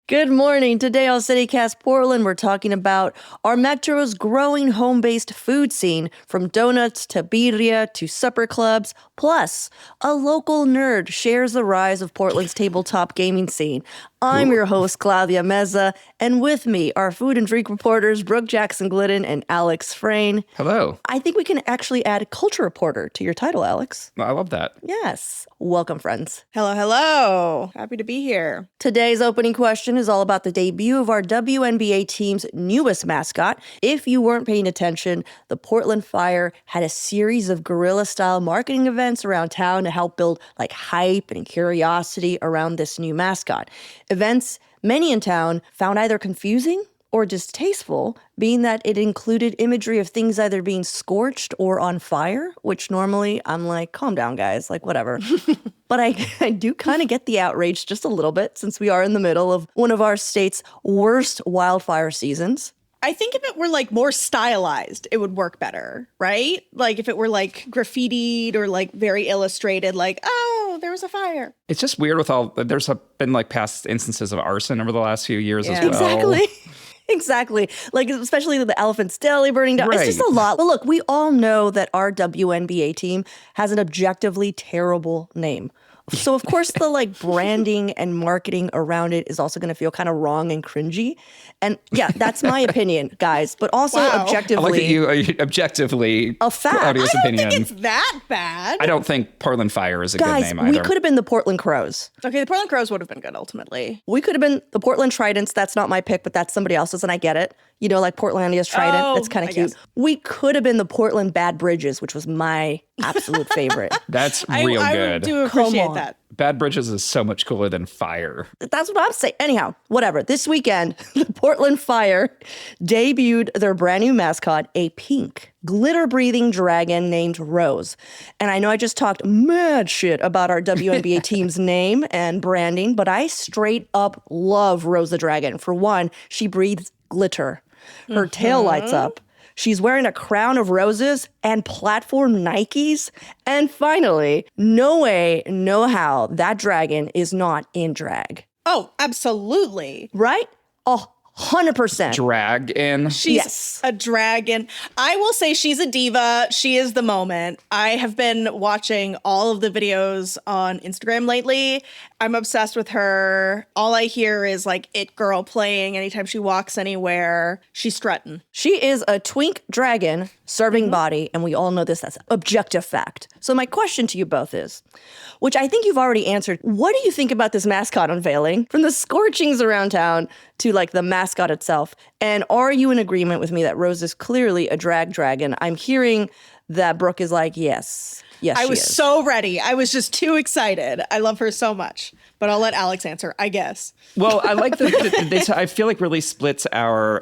Good morning. Today on CityCast Portland, we're talking about our metro's growing home-based food scene, from donuts to birria to supper clubs. Plus, a local nerd shares the rise of Portland's tabletop gaming scene. I'm your host, Claudia Meza, and with me are food and drink reporters Brooke Jackson-Glidden and Alex Frane. Hello. I think we can actually add culture reporter to your title, Alex. I love that. Yes. Welcome, friends. Hello. Happy to be here. Today's opening question is all about the debut of our WNBA team's newest mascot. If you weren't paying attention, the Portland Fire had a series of guerrilla-style marketing events around town to help build hype and curiosity around this new mascot. Events many in town found either confusing or distasteful, being that it included imagery of things either being scorched or on fire, which normally I'm like, calm down, guys, whatever. But I do kind of get the outrage just a little bit, since we are in the middle of one of our state's worst wildfire seasons. I think if it were more stylized, it would work better, right? If it were graffitied or very illustrated, oh, there was a fire. It's just weird with there's been past instances of arson over the last few years as well. Exactly. Exactly. Especially the Elephant's Deli burning down. Right. It's just a lot. But look, we all know that our WNBA team has an objectively terrible name. So, of course, the branding and marketing around it is also going to feel kind of wrong and cringy. And yeah, that's my opinion, guys. But also objectively. I like that you objectively. A fact. Claudia's I don't opinion. think it's that bad. I don't think Portland Fire is a good name either. We could have been the Portland Crows. Okay, the Portland Crows would have been good ultimately. We could have been the Portland Tridents. That's not my pick, but that's somebody else's, and I get it. You know, Portlandia's Trident. Oh, That's kind I of cute. guess. We could have been the Portland Bad Bridges, which was my absolute favorite. That's real good. I do appreciate Come on. that. Bad Bridges is so much cooler than Fire. That's what I'm saying. Anyhow, whatever. This weekend, the Portland Fire debuted their brand new mascot, a pink, glitter-breathing dragon named Rose. And I know I just talked mad shit about our WNBA team's name and branding, but I straight up love Rose the Dragon. For one, she breathes glitter. Her tail lights up. She's wearing a crown of roses and platform Nikes. And finally, no way, no how, that dragon is not in drag. Oh, absolutely. Right? 100%. Drag in. She's a dragon. I will say she's a diva. She is the moment. I have been watching all of the videos on Instagram lately. I'm obsessed with her. All I hear is It Girl playing anytime she walks anywhere. She's strutting. She is a twink dragon serving body, and we all know this. That's objective fact. So my question to you both is, which I think you've already answered, what do you think about this mascot unveiling? From the scorchings around town to the mascot itself. And are you in agreement with me that Rose is clearly a drag dragon? I'm hearing that Brooke is yes. Yes, I she was is. so ready. I was just too excited. I love her so much. But I'll let Alex answer, I guess. Well, I like this. I feel really splits our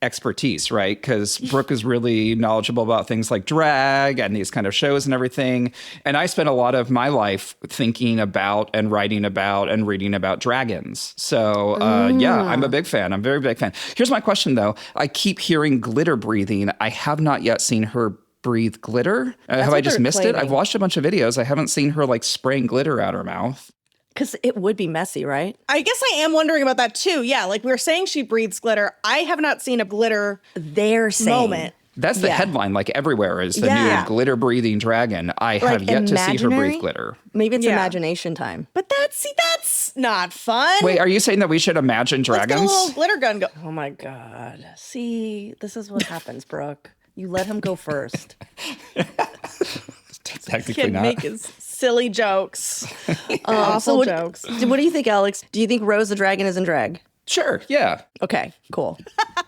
expertise, right? Because Brooke is really knowledgeable about things like drag and these kind of shows and everything. And I spent a lot of my life thinking about and writing about and reading about dragons. So yeah, I'm a big fan. I'm a very big fan. Here's my question though. I keep hearing glitter breathing. I have not yet seen her breathe glitter. Have I just missed it? I've watched a bunch of videos. I haven't seen her spraying glitter out her mouth. Because it would be messy, right? I guess I am wondering about that too. Yeah, we were saying she breathes glitter. I have not seen a glitter They're saying. moment. That's the headline, everywhere is the new glitter breathing dragon. I have yet to see her breathe glitter. Maybe it's imagination time. But that's not fun. Wait, are you saying that we should imagine dragons? Let's get a little glitter gun go. Oh my God. See, this is what happens, Brooke. You let him go first. Technically Kid not. make his silly jokes. Awful jokes. What do you think, Alex? Do you think Rose the Dragon is in drag? Sure, yeah. Okay, cool.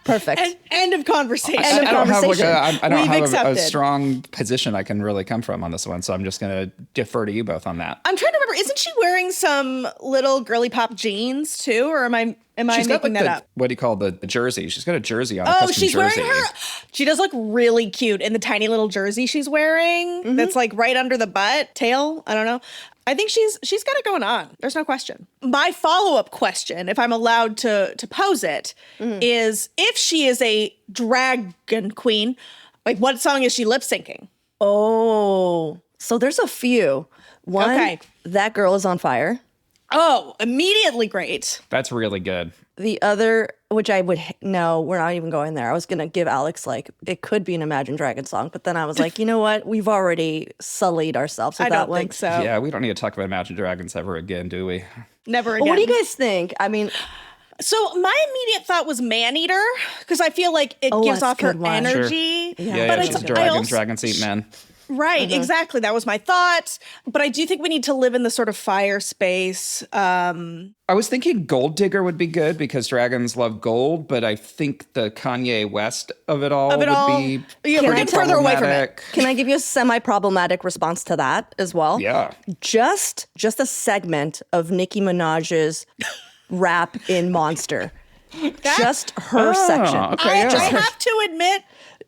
Perfect. End of conversation. End of I don't have, We've a accepted. strong position I can really come from on this one, so I'm just going to defer to you both on that. I'm trying to remember. Isn't she wearing some little girly pop jeans too, or am I She's got making that up? what do you call the jersey? She's got a jersey on. Oh, a she's jersey. wearing her. She does look really cute in the tiny little jersey she's wearing. That's right under the butt, tail. I don't know. I think she's got it going on. There's no question. My follow-up question, if I'm allowed to pose it, is if she is a dragon queen, what song is she lip syncing? Oh, so there's a few. One, Okay. That Girl Is on Fire. Oh, immediately great. That's really good. The other, which I would, no, we're not even going there. I was going to give Alex, like, it could be an Imagine Dragons song, but then I was like, you know what? We've already sullied ourselves with I that don't one. think so. Yeah, we don't need to talk about Imagine Dragons ever again, do we? Never But again. what do you guys think? I mean, So my immediate thought was Maneater, because I feel like it Oh, gives that's off a her good one. energy. Yeah, But yeah, it's, she's I also, dragons eat men. right, exactly. That was my thought. But I do think we need to live in the sort of fire space. I was thinking Gold Digger would be good because dragons love gold, but I think the Kanye West of it all would be Yeah, we're pretty getting further away from it. problematic. can I give you a semi-problematic response to that as well? Yeah. Just a segment of Nicki Minaj's rap in Monster. Just her section. okay, I yeah. have to admit,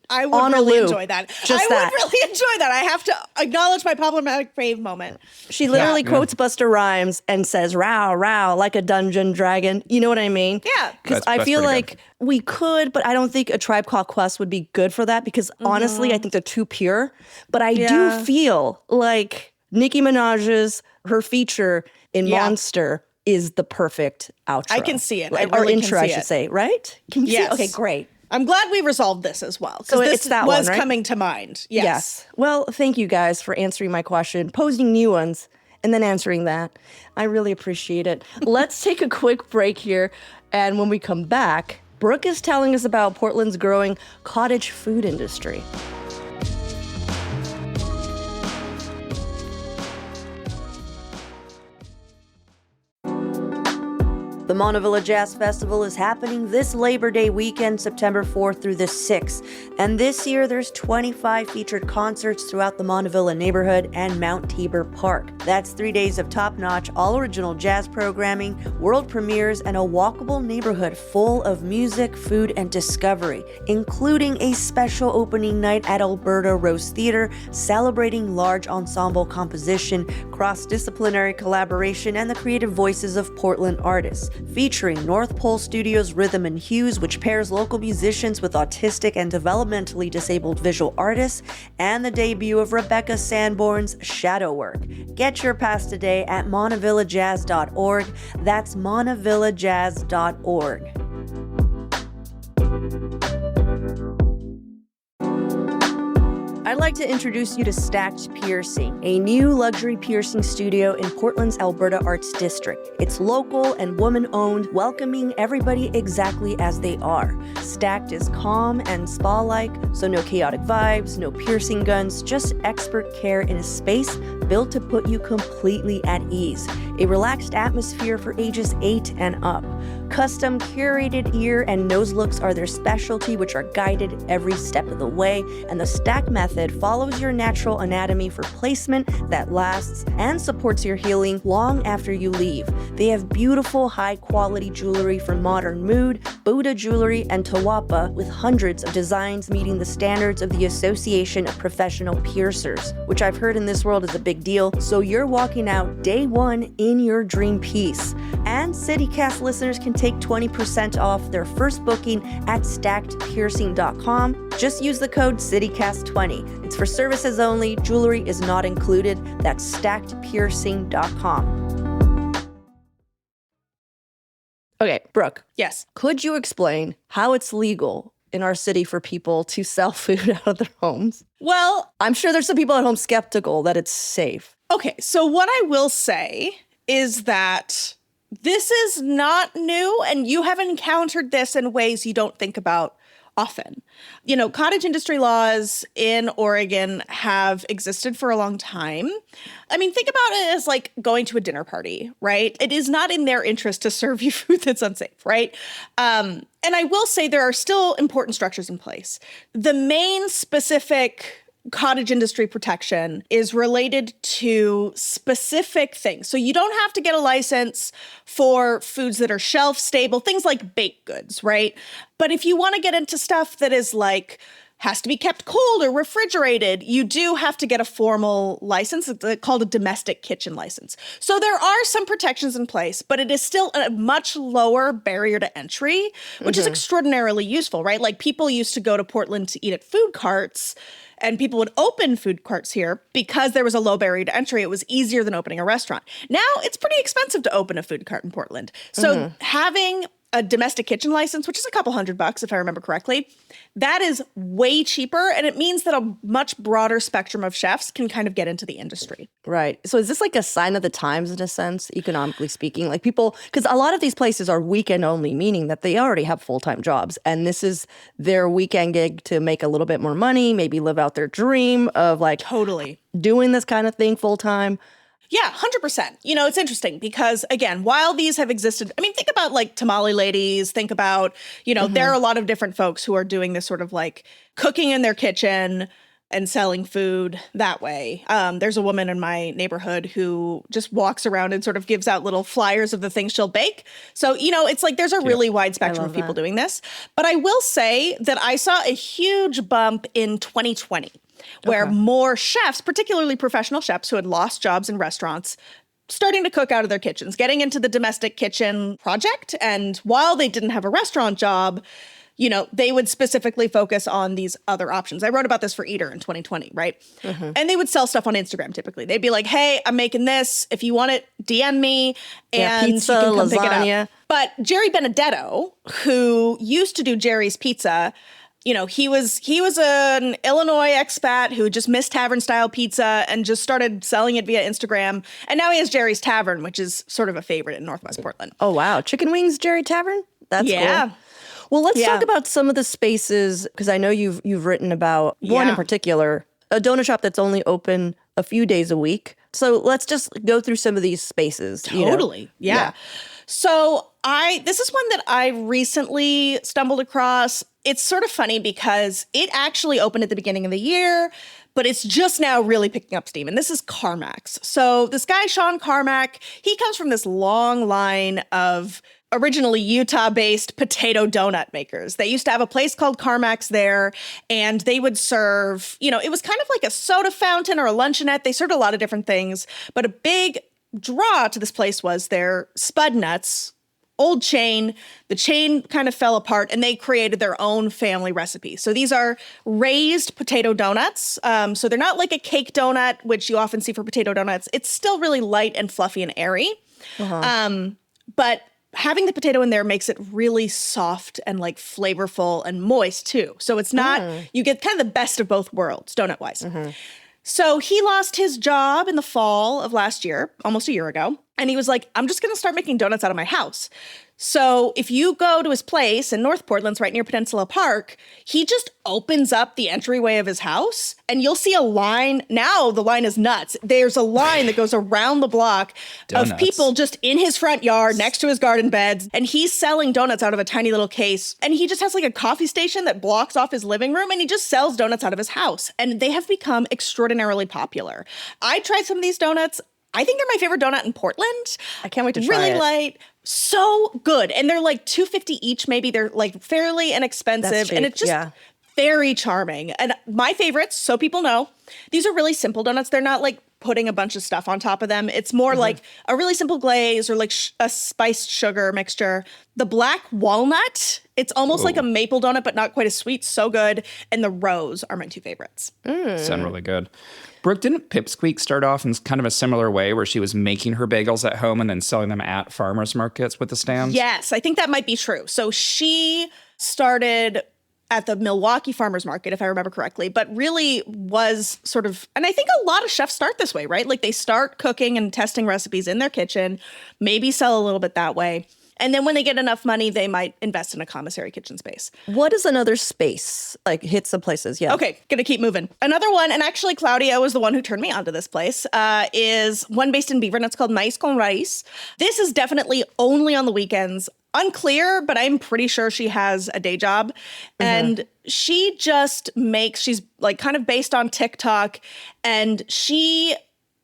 I would On a really loop. enjoy that. Just I that. would really enjoy that. I have to acknowledge my problematic fave moment. She literally quotes Busta Rhymes and says, "Row, row, like a dungeon dragon." You know what I mean? Yeah. Because I That's feel pretty like good. we could, but I don't think A Tribe Called Quest would be good for that because honestly, I think they're too pure. But I do feel like Nicki Minaj's, her feature in Yeah. Monster is the perfect outro. I can see it. I Or really can intro, I see should it. say, right? Can you see Yes. it? Okay, great. I'm glad we resolved this as well. So Because it's this that was one, right? coming to mind. Yes. Well, thank you guys for answering my question, posing new ones, and then answering that. I really appreciate it. Let's take a quick break here. And when we come back, Brooke is telling us about Portland's growing cottage food industry. The Montevilla Jazz Festival is happening this Labor Day weekend, September 4th through the 6th. And this year, there's 25 featured concerts throughout the Montevilla neighborhood and Mount Tabor Park. That's 3 days of top-notch, all-original jazz programming, world premieres, and a walkable neighborhood full of music, food, and discovery, including a special opening night at Alberta Rose Theatre, celebrating large ensemble composition, cross-disciplinary collaboration, and the creative voices of Portland artists. Featuring North Pole Studios Rhythm and Hues, which pairs local musicians with autistic and developmentally disabled visual artists, and the debut of Rebecca Sanborn's Shadow Work. Get your pass today at montevillajazz.org. That's montevillajazz.org. I'd like to introduce you to Stacked Piercing, a new luxury piercing studio in Portland's Alberta Arts District. It's local and woman-owned, welcoming everybody exactly as they are. Stacked is calm and spa-like, so no chaotic vibes, no piercing guns, just expert care in a space built to put you completely at ease. A relaxed atmosphere for ages 8 and up. Custom curated ear and nose looks are their specialty, which are guided every step of the way, and the Stack method follows your natural anatomy for placement that lasts and supports your healing long after you leave. They have beautiful, high-quality jewelry for modern mood, Buddha jewelry, and Tawapa, with hundreds of designs meeting the standards of the Association of Professional Piercers, which I've heard in this world is a big deal, so you're walking out day one in your dream piece. And CityCast listeners can take 20% off their first booking at stackedpiercing.com. Just use the code CityCast20. It's for services only. Jewelry is not included. That's stackedpiercing.com. Okay, Brooke, Yes. could you explain how it's legal in our city for people to sell food out of their homes? Well, I'm sure there's some people at home skeptical that it's safe. okay. So what I will say is that this is not new, and you have encountered this in ways you don't think about often. You know, cottage industry laws in Oregon have existed for a long time. I mean, think about it as like going to a dinner party, right? It is not in their interest to serve you food that's unsafe, right? And I will say there are still important structures in place. The main specific cottage industry protection is related to specific things. So you don't have to get a license for foods that are shelf stable, things like baked goods, right? But if you want to get into stuff that is like has to be kept cold or refrigerated, you do have to get a formal license. It's called a domestic kitchen license. So there are some protections in place, but it is still a much lower barrier to entry, which is extraordinarily useful, right? Like people used to go to Portland to eat at food carts, and people would open food carts here because there was a low barrier to entry. It was easier than opening a restaurant. Now it's pretty expensive to open a food cart in Portland. So having a domestic kitchen license, which is a couple $100 if I remember correctly, that is way cheaper. And it means that a much broader spectrum of chefs can kind of get into the industry. Right. So is this like a sign of the times in a sense, economically speaking? Like people, because a lot of these places are weekend only, meaning that they already have full-time jobs. And this is their weekend gig to make a little bit more money, maybe live out their dream of like Totally. doing this kind of thing full-time. Yeah, 100%. You know, it's interesting because, again, while these have existed, I mean, think about like tamale ladies, think about, you know, there are a lot of different folks who are doing this sort of like cooking in their kitchen and selling food that way. There's a woman in my neighborhood who just walks around and sort of gives out little flyers of the things she'll bake. So, you know, it's like there's a really wide spectrum of people doing this. But I will say that I saw a huge bump in 2020. Where more chefs, particularly professional chefs who had lost jobs in restaurants, starting to cook out of their kitchens, getting into the domestic kitchen project. And while they didn't have a restaurant job, you know, they would specifically focus on these other options. I wrote about this for Eater in 2020, right? And they would sell stuff on Instagram typically. They'd be like, hey, I'm making this. If you want it, DM me and pizza, you can come lasagna. pick it up. But Jerry Benedetto, who used to do Jerry's Pizza, you know, he was an Illinois expat who just missed tavern style pizza and just started selling it via Instagram. And now he has Jerry's Tavern, which is sort of a favorite in Northwest Portland. Oh, wow. Chicken Wings, Jerry Tavern? That's cool. Well, let's talk about some of the spaces, because I know you've written about one in particular, a donut shop that's only open a few days a week. So let's just go through some of these spaces. Totally. Yeah. So this is one that I recently stumbled across. It's sort of funny because it actually opened at the beginning of the year, but it's just now really picking up steam. And this is Carmack's. So this guy, Sean Carmack, he comes from this long line of originally Utah-based potato donut makers. They used to have a place called Carmack's there, and they would serve, you know, it was kind of like a soda fountain or a luncheonette. They served a lot of different things, but a big draw to this place was their spud nuts. Old chain, the chain kind of fell apart and they created their own family recipe. So these are raised potato donuts. So they're not like a cake donut, which you often see for potato donuts. It's still really light and fluffy and airy. But having the potato in there makes it really soft and like flavorful and moist too. So it's not, you get kind of the best of both worlds, donut-wise. So he lost his job in the fall of last year, almost a year ago. And he was like, I'm just going to start making donuts out of my house. So if you go to his place in North Portland, it's right near Peninsula Park, he just opens up the entryway of his house and you'll see a line. Now the line is nuts. There's a line that goes around the block of people just in his front yard next to his garden beds. And he's selling donuts out of a tiny little case. And he just has like a coffee station that blocks off his living room and he just sells donuts out of his house. And they have become extraordinarily popular. I tried some of these donuts. I think they're my favorite donut in Portland. I can't wait to try it. Really it. light, so good. And they're like $2.50 each, maybe. They're like fairly inexpensive. That's cheap, and it's just very charming. And my favorites, so people know, these are really simple donuts. They're not like putting a bunch of stuff on top of them. It's more like a really simple glaze or like a spiced sugar mixture. The black walnut, it's almost like a maple donut, but not quite as sweet. So good. And the rose are my two favorites. Sound really good. Brooke, didn't Pipsqueak start off in kind of a similar way where she was making her bagels at home and then selling them at farmers markets with the stands? Yes, I think that might be true. So she started at the Milwaukee Farmers Market, if I remember correctly, but really was sort of, and I think a lot of chefs start this way, right? Like they start cooking and testing recipes in their kitchen, maybe sell a little bit that way. And then when they get enough money, they might invest in a commissary kitchen space. What is another space? Like hit some places, Okay, gonna keep moving. Another one, and actually Claudia was the one who turned me onto this place, is one based in Beaver, and it's called Maíz con Raíz. This is definitely only on the weekends. Unclear, but I'm pretty sure she has a day job. And she just makes, she's like kind of based on TikTok, and she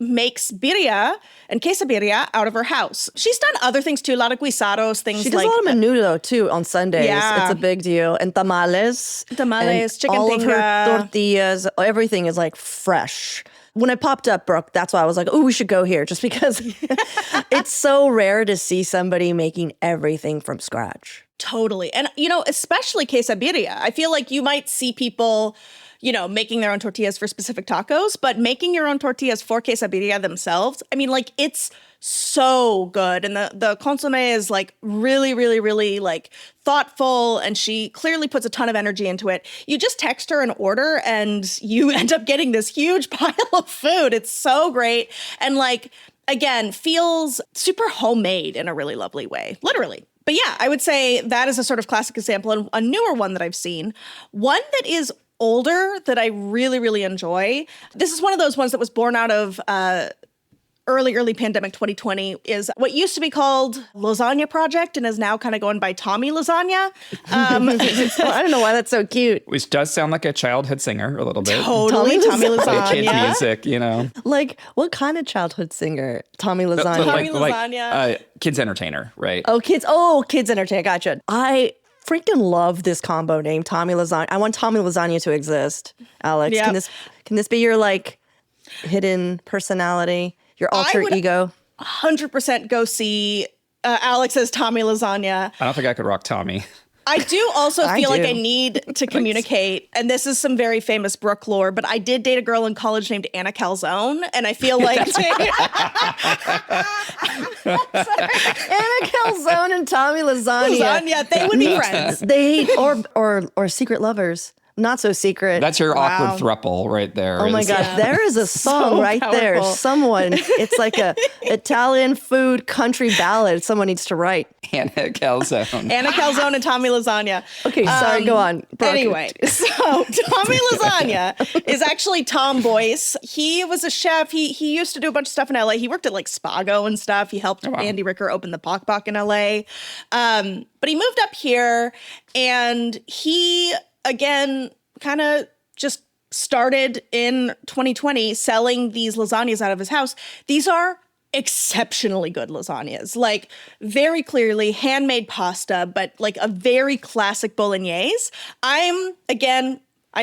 makes birria and quesabirria out of her house. She's done other things too, a lot of guisados, things like... She does a lot of menudo too on Sundays. Yeah. It's a big deal. And tamales. Tamales, chicken all of her tinga. tortillas, everything is like fresh. When I popped up, Brooke, that's why I was like, oh, we should go here, just because it's so rare to see somebody making everything from scratch. Totally. And, you know, especially quesabirria. I feel like you might see people making their own tortillas for specific tacos, but making your own tortillas for quesadilla themselves. I mean, like, it's so good. And the consomme is like really, really, really like thoughtful. And she clearly puts a ton of energy into it. You just text her an order and you end up getting this huge pile of food. It's so great. And like, again, feels super homemade in a really lovely way, literally. But yeah, I would say that is a sort of classic example, and a newer one that I've seen. One that is older that I really, really enjoy. This is one of those ones that was born out of early pandemic 2020, is what used to be called Lasagna Project and is now kind of going by Tommy Lasagna. I don't know why that's so cute. Which does sound like a childhood singer a little bit. Totally Tommy Like Lasagna. kids music, Like, what kind of childhood singer? Tommy Lasagna. Tommy Lasagna. Kids entertainer, right? Kids entertainer. Gotcha. I freaking love this combo name, Tommy Lasagna. I want Tommy Lasagna to exist. Alex, Yep. can this be your like hidden personality, your alter ego? 100% go see Alex's Tommy Lasagna. I don't think I could rock Tommy. I do also I feel like do. I need to communicate, and this is some very famous Brooke lore, but I did date a girl in college named Anna Calzone, and I feel like Anna Calzone and Tommy Lasagna. Lasagna, they would be friends. They or secret lovers. Not so secret. That's your Wow. awkward thruple right there. Oh my God, there is a song right there. powerful. Someone, it's like a Italian food country ballad someone needs to write. Anna Calzone. Anna Calzone and Tommy Lasagna. Okay, sorry, go on. Brooke. Anyway, so Tommy Lasagna is actually Tom Boyce. He was a chef. He used to do a bunch of stuff in LA. He worked at like Spago and stuff. He helped Andy Ricker open the Pok Pok in LA. But he moved up here, and he, again, kind of just started in 2020 selling these lasagnas out of his house. These are exceptionally good lasagnas, like very clearly handmade pasta, but like a very classic bolognese. I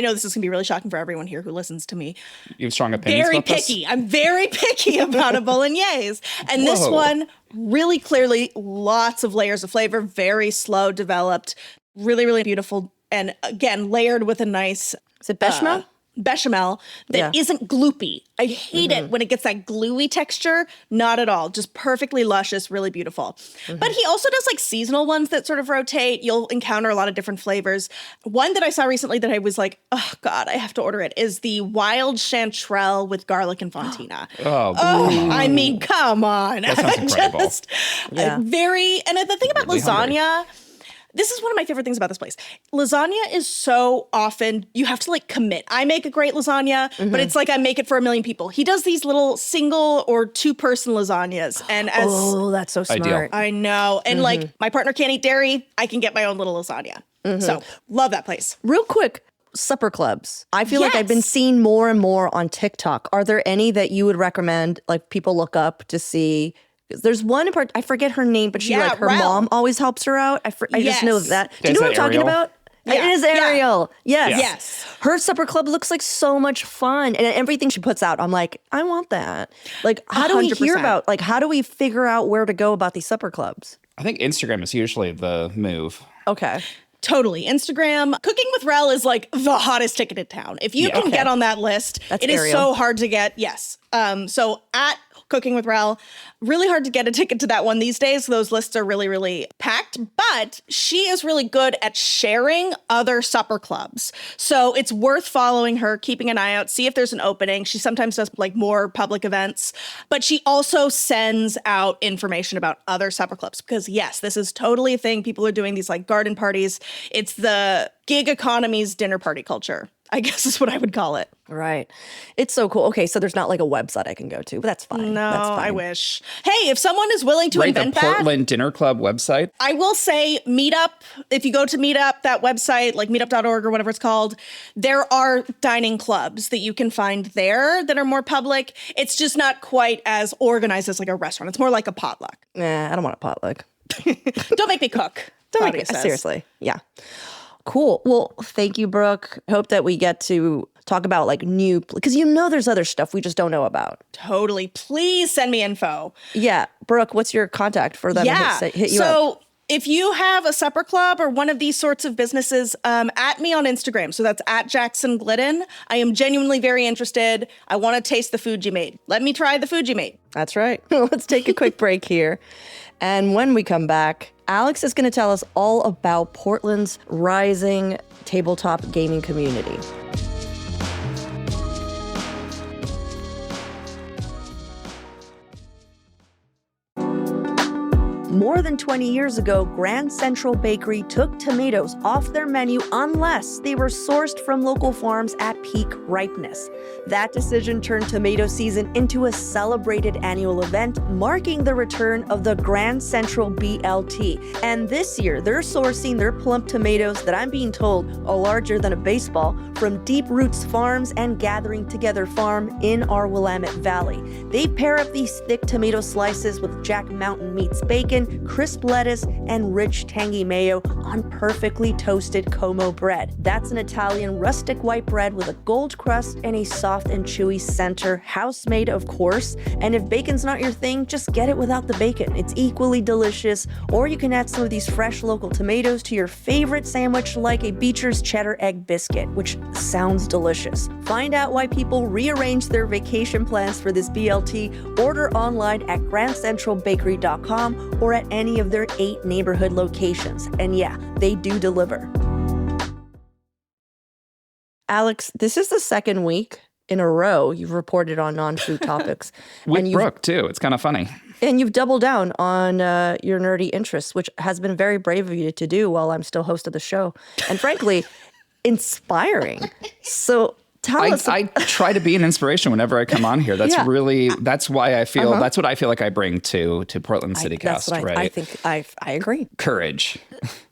know this is gonna be really shocking for everyone here who listens to me. You have strong opinions Very about this? picky. I'm very picky about a bolognese. And this Whoa. one, really clearly, lots of layers of flavor, very slow developed, really, really beautiful. And again, layered with a nice Is it bechamel? bechamel that Yeah. isn't gloopy. I hate it when it gets that gluey texture. Not at all. Just perfectly luscious, really beautiful. But he also does like seasonal ones that sort of rotate. You'll encounter a lot of different flavors. One that I saw recently that I was like, oh God, I have to order it, is the wild chanterelle with garlic and fontina. I mean, come on. That sounds incredible. Yeah. And the thing about Really hungry. lasagna, this is one of my favorite things about this place. Lasagna is so often, you have to like commit. I make a great lasagna, but it's like I make it for 1 million people. He does these little single or 2-person lasagnas. And as Oh, that's so smart. Ideal. I know, and like my partner can't eat dairy, I can get my own little lasagna. So love that place. Real quick, supper clubs. I feel like I've been Yes. seeing more and more on TikTok. Are there any that you would recommend, like people look up to see? 'Cause there's one in part, I forget her name, but she Yeah, like her Rel. mom always helps her out. I just know Yes. that. Do you Is know what I'm that talking Ariel? about? Yeah. It is Yeah. Ariel. Yes. Yeah. Yes. Her supper club looks like so much fun. And everything she puts out, I'm like, I want that. Like, how do we hear 100%. about, like, how do we figure out where to go about these supper clubs? I think Instagram is usually the move. Okay. Totally. Instagram. Cooking with Rel is like the hottest ticket in town. If you can get on that list, That's it is Ariel. so hard to get. Yes. So at Cooking with Rel, really hard to get a ticket to that one these days. Those lists are really, really packed, but she is really good at sharing other supper clubs. So it's worth following her, keeping an eye out, see if there's an opening. She sometimes does like more public events, but she also sends out information about other supper clubs because yes, this is totally a thing. People are doing these like garden parties. It's the gig economy's dinner party culture, I guess is what I would call it. Right. It's so cool. Okay, so there's not like a website I can go to, but that's fine. No, That's fine. I wish. Hey, if someone is willing to Right, the invent that, Portland Dinner Club website. I will say Meetup, if you go to Meetup, that website, like meetup.org or whatever it's called, there are dining clubs that you can find there that are more public. It's just not quite as organized as like a restaurant. It's more like a potluck. Nah, I don't want a potluck. Don't make me cook. Don't make Claudia it says. seriously. Yeah. Cool. Well, thank you, Brooke. Hope that we get to talk about like new, because there's other stuff we just don't know about. Totally. Please send me info. Yeah. Brooke, what's your contact for them Yeah. to hit you up? So If you have a supper club or one of these sorts of businesses, at me on Instagram. So that's at Jackson-Glidden. I am genuinely very interested. I want to taste the food you made. Let me try the food you made. That's right. Let's take a quick break here. And when we come back, Alex is going to tell us all about Portland's rising tabletop gaming community. More than 20 years ago, Grand Central Bakery took tomatoes off their menu unless they were sourced from local farms at peak ripeness. That decision turned tomato season into a celebrated annual event, marking the return of the Grand Central BLT. And this year, they're sourcing their plump tomatoes that I'm being told are larger than a baseball from Deep Roots Farms and Gathering Together Farm in our Willamette Valley. They pair up these thick tomato slices with Jack Mountain Meats bacon, crisp lettuce, and rich tangy mayo on perfectly toasted Como bread. That's an Italian rustic white bread with a gold crust and a soft and chewy center, house-made of course. And if bacon's not your thing, just get it without the bacon. It's equally delicious. Or you can add some of these fresh local tomatoes to your favorite sandwich like a Beecher's cheddar egg biscuit, which sounds delicious. Find out why people rearrange their vacation plans for this BLT. Order online at grandcentralbakery.com or at any of their 8 neighborhood locations. And yeah, they do deliver. Alex, this is the second week in a row you've reported on non-food topics. With Brooke, too. It's kind of funny. And you've doubled down on your nerdy interests, which has been very brave of you to do while I'm still host of the show. And frankly, inspiring. So tell us. I try to be an inspiration whenever I come on here. That's that's why I feel, that's what I feel like I bring to Portland CityCast, right? I think I agree. Courage.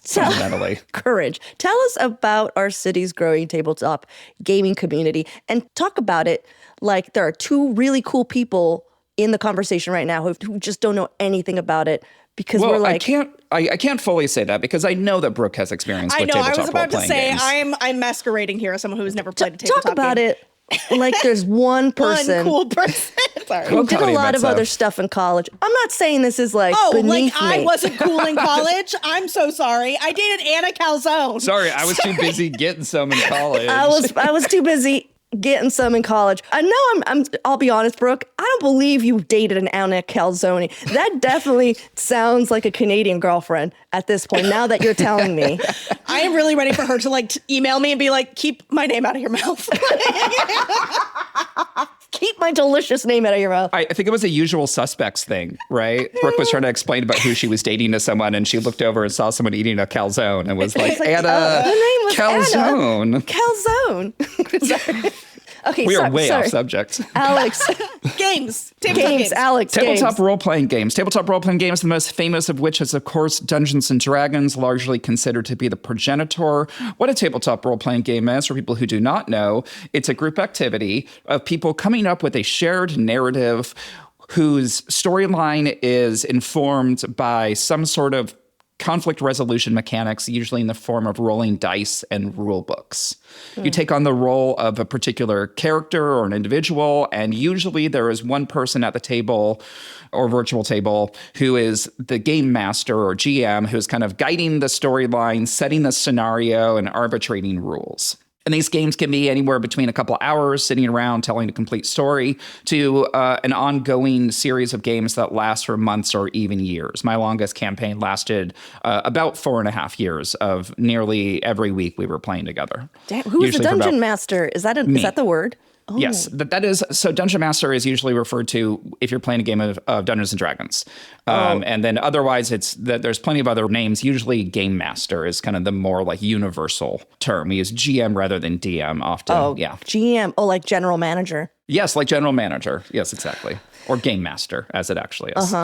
Fundamentally. Courage. Tell us about our city's growing tabletop gaming community and talk about it like there are 2 really cool people in the conversation right now who just don't know anything about it. Because we're like, I can't fully say that because I know that Brooke has experience with tabletop I was about to say games. I'm masquerading here as someone who has never played a tabletop talk about game. it like there's one person. One cool person. Sorry. Who did a lot of other stuff in college. I'm not saying this is like beneath me. I wasn't cool in college. I'm so sorry. I dated Anna Calzone. Sorry, I was too busy getting some in college. I was too busy getting some in college. I know I'll be honest, Brooke, I don't believe you dated an Anna Calzone. That definitely sounds like a Canadian girlfriend at this point, now that you're telling me. I am really ready for her to email me and be like, keep my name out of your mouth. Keep my delicious name out of your mouth. I think it was a Usual Suspects thing, right? Brooke was trying to explain about who she was dating to someone, and she looked over and saw someone eating a calzone and was like, Anna her name was Calzone. Anna Calzone. Okay, we are way off subject. Alex. Games. Tabletop games. Alex. Tabletop games. role-playing games. Tabletop role-playing games, the most famous of which is, of course, Dungeons & Dragons, largely considered to be the progenitor. What a tabletop role-playing game is, for people who do not know, it's a group activity of people coming up with a shared narrative whose storyline is informed by some sort of conflict resolution mechanics, usually in the form of rolling dice and rule books. You take on the role of a particular character or an individual, and usually there is one person at the table or virtual table who is the game master or GM who's kind of guiding the storyline, setting the scenario, and arbitrating rules. And these games can be anywhere between a couple hours sitting around telling a complete story to an ongoing series of games that last for months or even years. My longest campaign lasted about 4.5 years of nearly every week we were playing together. Damn, who is the dungeon master? Is that the word? Oh. Yes, that is. So Dungeon Master is usually referred to if you're playing a game of Dungeons and Dragons. And then otherwise it's that there's plenty of other names. Usually Game Master is kind of the more like universal term. We use GM rather than DM often. Oh, yeah. GM. Oh, like general manager. Yes, like general manager. Yes, exactly. Or game master, as it actually is.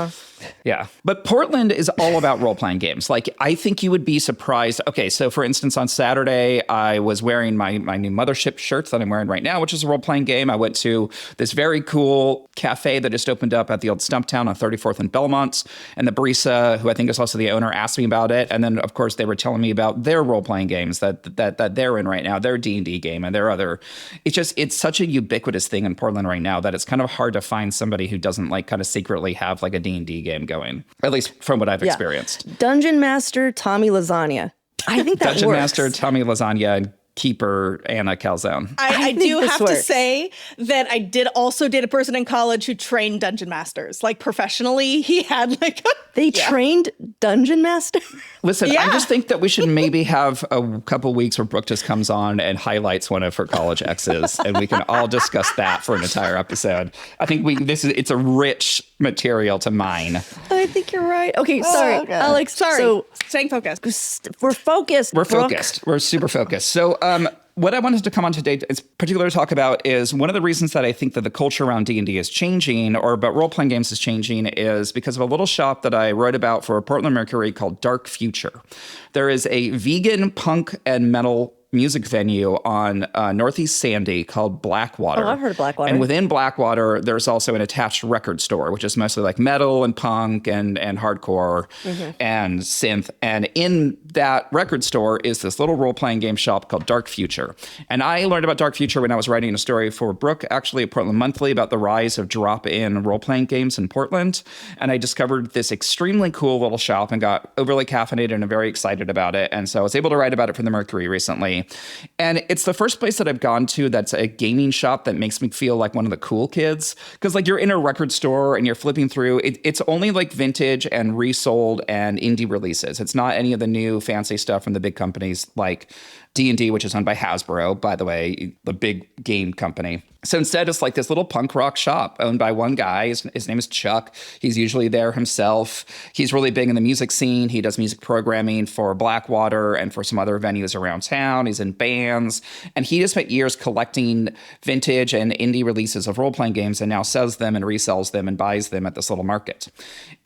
Yeah. But Portland is all about role-playing games. Like, I think you would be surprised. Okay, so for instance, on Saturday, I was wearing my new Mothership shirt that I'm wearing right now, which is a role-playing game. I went to this very cool cafe that just opened up at the old Stumptown on 34th and Belmont. And the barista, who I think is also the owner, asked me about it. And then, of course, they were telling me about their role-playing games that they're in right now, their D&D game and their other. It's such a ubiquitous thing in Portland right now that it's kind of hard to find somebody who doesn't like kind of secretly have like a D&D game going, at least from what I've experienced. Dungeon Master Tommy Lasagna. I think that Dungeon works. Master Tommy Lasagna and Keeper Anna Calzone. I think do this have to works. say that I did also date a person in college who trained dungeon masters. Like professionally, he had like They trained Dungeon Master? Listen, I Yeah. just think that we should maybe have a couple weeks where Brooke just comes on and highlights one of her college exes, and we can all discuss that for an entire episode. I think it's a rich material to mine. I think you're right. Okay, sorry. okay. Alex, Sorry. so Staying focused. we're focused. We're Brooke. focused. We're super focused. So what I wanted to come on today is particularly talk about is one of the reasons that I think that the culture around D&D is changing, or about role-playing games is changing, is because of a little shop that I wrote about for Portland Mercury called Dark Future. There is a vegan punk and metal music venue on Northeast Sandy called Blackwater. Oh, I've heard of Blackwater. And within Blackwater, there's also an attached record store, which is mostly like metal and punk and hardcore and synth. And in that record store is this little role-playing game shop called Dark Future. And I learned about Dark Future when I was writing a story for Brooke, actually at Portland Monthly, about the rise of drop-in role-playing games in Portland. And I discovered this extremely cool little shop and got overly caffeinated and very excited about it. And so I was able to write about it for the Mercury recently. And it's the first place that I've gone to that's a gaming shop that makes me feel like one of the cool kids. Because like you're in a record store and you're flipping through, it's only like vintage and resold and indie releases. It's not any of the new fancy stuff from the big companies like D&D, which is owned by Hasbro, by the way, the big game company. So instead, it's like this little punk rock shop owned by one guy. His name is Chuck. He's usually there himself. He's really big in the music scene. He does music programming for Blackwater and for some other venues around town. He's in bands. And he has spent years collecting vintage and indie releases of role-playing games and now sells them and resells them and buys them at this little market.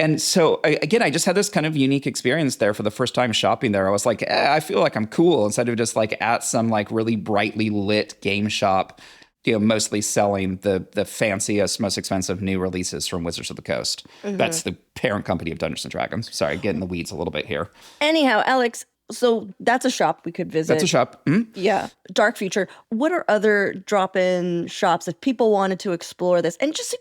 And so, again, I just had this kind of unique experience there for the first time shopping there. I was like, I feel like I'm cool, instead of just like at some like really brightly lit game shop, mostly selling the fanciest, most expensive new releases from Wizards of the Coast. That's the parent company of Dungeons & Dragons. Sorry, getting the weeds a little bit here. Anyhow, Alex, so that's a shop we could visit. That's a shop. Yeah. Dark Future. What are other drop-in shops if people wanted to explore this? And just,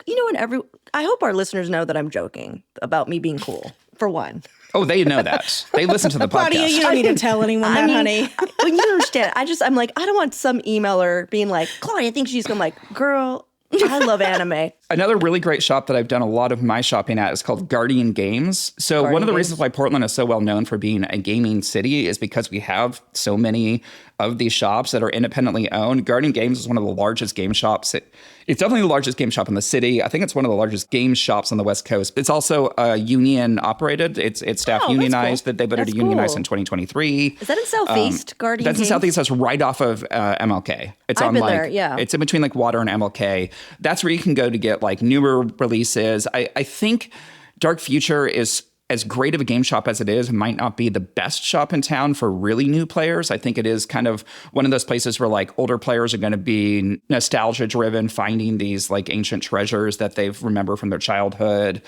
I hope our listeners know that I'm joking about me being cool, for one. Oh, they know that. They listen to the Claudia, podcast. you don't need to tell anyone that, honey. But you understand. I'm like, I don't want some emailer being like, Claudia thinks she's going to like, girl, I love anime. Another really great shop that I've done a lot of my shopping at is called Guardian Games. So one of the reasons why Portland is so well known for being a gaming city is because we have so many of these shops that are independently owned. Guardian Games is one of the largest game shops. It's definitely the largest game shop in the city. I think it's one of the largest game shops on the West Coast. It's also union operated. It's staff unionized. Cool. That they voted to unionize in 2023. Is that in Southeast, Guardian That's Games? in Southeast. That's right off of MLK. It's I've on been like there, yeah. It's in between like Water and MLK. That's where you can go to get like newer releases. I think Dark Future is as great of a game shop as it is, might not be the best shop in town for really new players. I think it is kind of one of those places where like older players are going to be nostalgia driven, finding these like ancient treasures that they've remember from their childhood,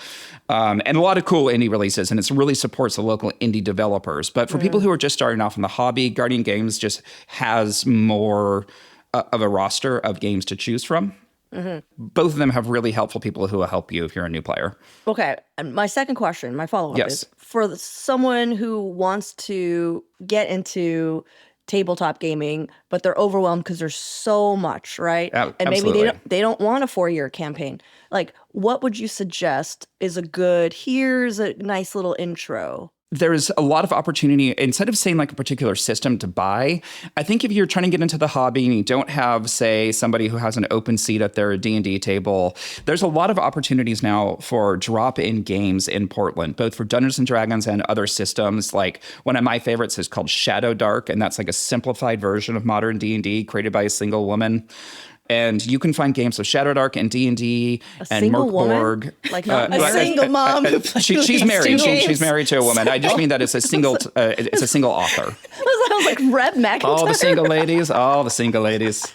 and a lot of cool indie releases. And it really supports the local indie developers. But for people who are just starting off in the hobby, Guardian Games just has more of a roster of games to choose from. Both of them have really helpful people who will help you if you're a new player. Okay. And my second question, my follow-up Yes. is for someone who wants to get into tabletop gaming, but they're overwhelmed because there's so much, right? And maybe Absolutely. they don't want a 4-year campaign. Like, what would you suggest is a good, here's a nice little intro? There's a lot of opportunity. Instead of saying like a particular system to buy, I think if you're trying to get into the hobby and you don't have, say, somebody who has an open seat at their D&D table, there's a lot of opportunities now for drop-in games in Portland, both for Dungeons & Dragons and other systems. Like one of my favorites is called Shadow Dark, and that's like a simplified version of modern D&D created by a single woman. And you can find games of Shadow Dark and D&D and single woman? Morkborg. Like not A single mom. She's married. Games. She's married to a woman. I just mean that it's a single. It's a single author. I was like, Reb McIntyre. All the single ladies. All the single ladies.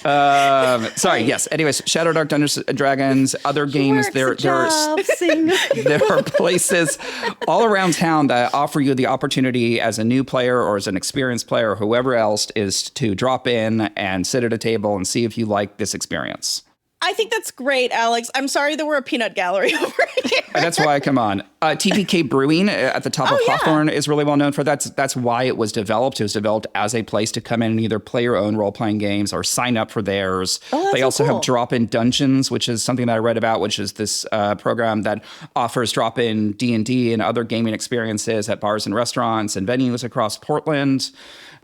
Sorry. Yes. Anyways, Shadow Dark, Dungeons and Dragons, other games. There are places all around town that offer you the opportunity as a new player or as an experienced player or whoever else is to drop in and sit at a table and see if you like this experience. I think that's great, Alex. I'm sorry that we're a peanut gallery over here. That's why I come on. TPK Brewing at the top of Hawthorne is really well known for that. That's why it was developed. It was developed as a place to come in and either play your own role-playing games or sign up for theirs. They also have drop-in dungeons, which is something that I read about, which is this program that offers drop-in D&D and other gaming experiences at bars and restaurants and venues across Portland.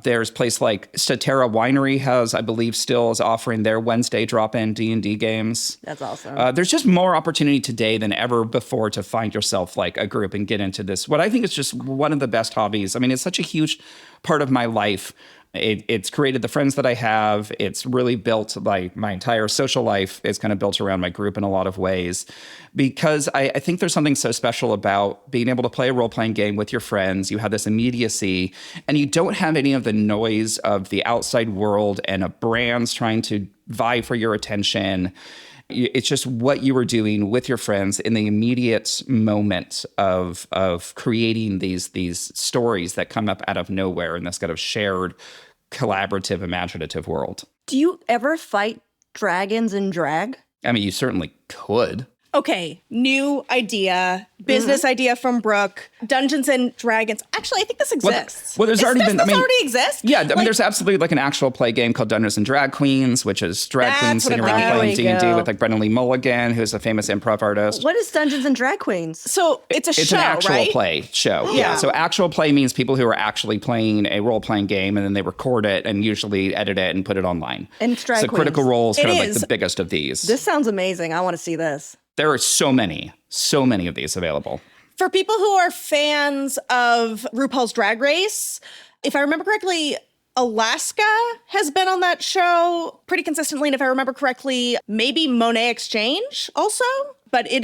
There's a place like Statera Winery has, I believe, still is offering their Wednesday drop-in D&D games. That's awesome. There's just more opportunity today than ever before to find yourself like a group and get into this. What I think is just one of the best hobbies. I mean, it's such a huge part of my life. It's created the friends that I have. It's really built my entire social life is kind of built around my group in a lot of ways, because I think there's something so special about being able to play a role-playing game with your friends. You have this immediacy, and you don't have any of the noise of the outside world and of brands trying to vie for your attention. It's just what you were doing with your friends in the immediate moment of creating these stories that come up out of nowhere in this kind of shared, collaborative, imaginative world. Do you ever fight dragons in drag? I mean, you certainly could. Okay, new idea, business idea from Brooke. Dungeons and Dragons. Actually, I think this exists. Well, there's already been. Does this already exist? Yeah, I mean, there's absolutely like an actual play game called Dungeons and Drag Queens, which is drag queens sitting around playing D&D with like Brennan Lee Mulligan, who's a famous improv artist. What is Dungeons and Drag Queens? So it's It's an actual play show. Yeah. So actual play means people who are actually playing a role-playing game, and then they record it and usually edit it and put it online. And it's drag so queens. Critical Role is kind of like is. the biggest of these. This sounds amazing. I want to see this. There are so many of these available. For people who are fans of RuPaul's Drag Race, if I remember correctly, Alaska has been on that show pretty consistently. And if I remember correctly, maybe Monet Exchange also. But it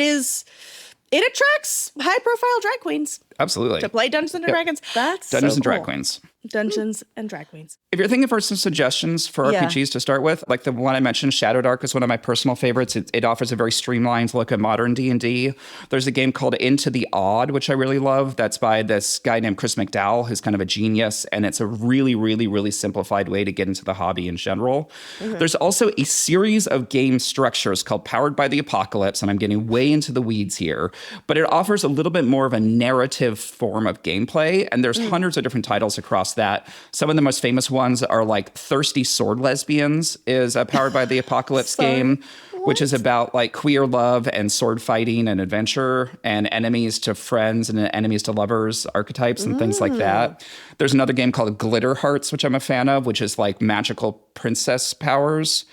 attracts high-profile drag queens Absolutely. to play Dungeons and Dragons. That's Dungeons so and Drag cool. Queens. Dungeons and Drag Queens. If you're thinking for some suggestions for RPGs to start with, like the one I mentioned, Shadow Dark is one of my personal favorites. It offers a very streamlined look at modern D&D. There's a game called Into the Odd, which I really love. That's by this guy named Chris McDowell, who's kind of a genius, and it's a really, really, really simplified way to get into the hobby in general. There's also a series of game structures called Powered by the Apocalypse, and I'm getting way into the weeds here, but it offers a little bit more of a narrative form of gameplay, and there's hundreds of different titles across that. Some of the most famous ones are like Thirsty Sword Lesbians is a Powered by the Apocalypse game, which is about like queer love and sword fighting and adventure and enemies to friends and enemies to lovers archetypes and things like that. There's another game called Glitter Hearts, which I'm a fan of, which is like magical princess powers,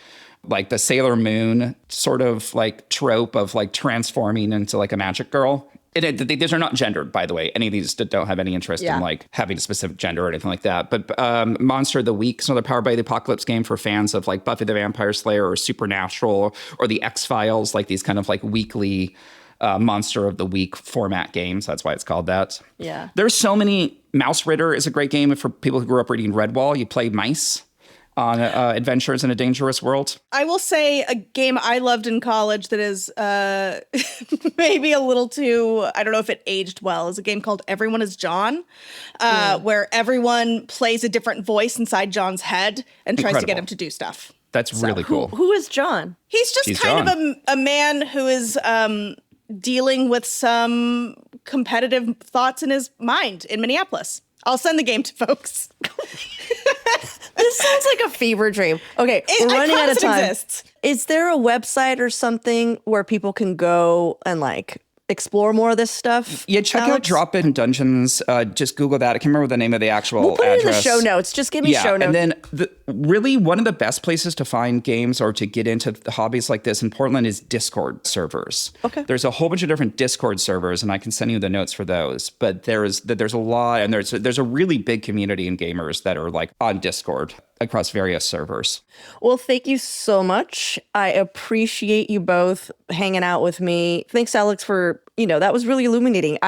like the Sailor Moon sort of like trope of like transforming into like a magic girl. These are not gendered, by the way. Any of these don't have any interest in like having a specific gender or anything like that. But Monster of the Week is another Powered by the Apocalypse game for fans of like Buffy the Vampire Slayer or Supernatural or the X-Files, like these kind of like weekly Monster of the Week format games. That's why it's called that. Yeah. There's so many. Mouse Ritter is a great game for people who grew up reading Redwall. You play mice on adventures in a dangerous world. I will say a game I loved in college that is maybe a little too, I don't know if it aged well, is a game called Everyone is John, where everyone plays a different voice inside John's head and tries to get him to do stuff. That's really cool. Who is John? He's just kind of a man who is dealing with some competitive thoughts in his mind in Minneapolis. I'll send the game to folks. This sounds like a fever dream. Okay, we're running out of time. Exists. Is there a website or something where people can go and like explore more of this stuff? Yeah, check out Drop-In Dungeons. Just Google that. I can't remember the name of the actual We'll put it in the address. show notes. Just give me show notes. And then really one of the best places to find games or to get into hobbies like this in Portland is Discord servers. Okay. There's a whole bunch of different Discord servers, and I can send you the notes for those. But there's a lot, and there's a really big community in gamers that are like on Discord across various servers. Well, thank you so much. I appreciate you both hanging out with me. Thanks, Alex, for, that was really illuminating.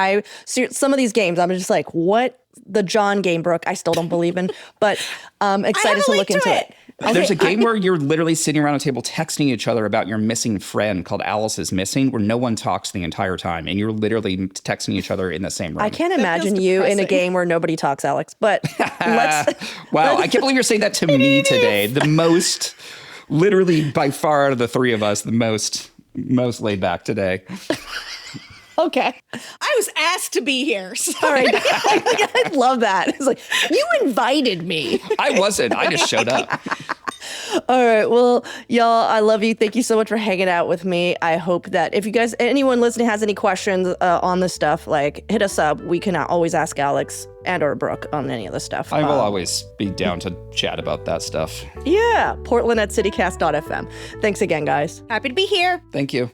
Some of these games, I'm just like, what? The John game, Brooke, I still don't believe in, but I'm excited to look into it. Okay, there's a game where you're literally sitting around a table texting each other about your missing friend called Alice is Missing, where no one talks the entire time, and you're literally texting each other in the same room. I can't imagine you in a game where nobody talks, Alex, but let's... Wow, I can't believe you're saying that to me today. The most literally by far out of the three of us, the most laid back today. Okay. I was asked to be here. So. All right. I love that. It's like, you invited me. I wasn't. I just showed up. All right. Well, y'all, I love you. Thank you so much for hanging out with me. I hope that if you guys, anyone listening has any questions on this stuff, like hit us up. We can always ask Alex and or Brooke on any of this stuff. I will always be down to chat about that stuff. Yeah. Portland at citycast.fm. Thanks again, guys. Happy to be here. Thank you.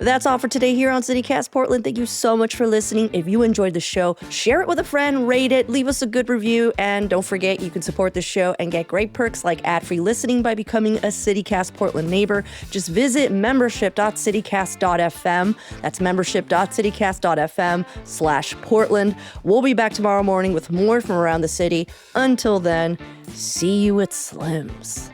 That's all for today here on CityCast Portland. Thank you so much for listening. If you enjoyed the show, share it with a friend, rate it, leave us a good review, and don't forget you can support the show and get great perks like ad-free listening by becoming a CityCast Portland neighbor. Just visit membership.citycast.fm. That's membership.citycast.fm/Portland. We'll be back tomorrow morning with more from around the city. Until then, see you at Slim's.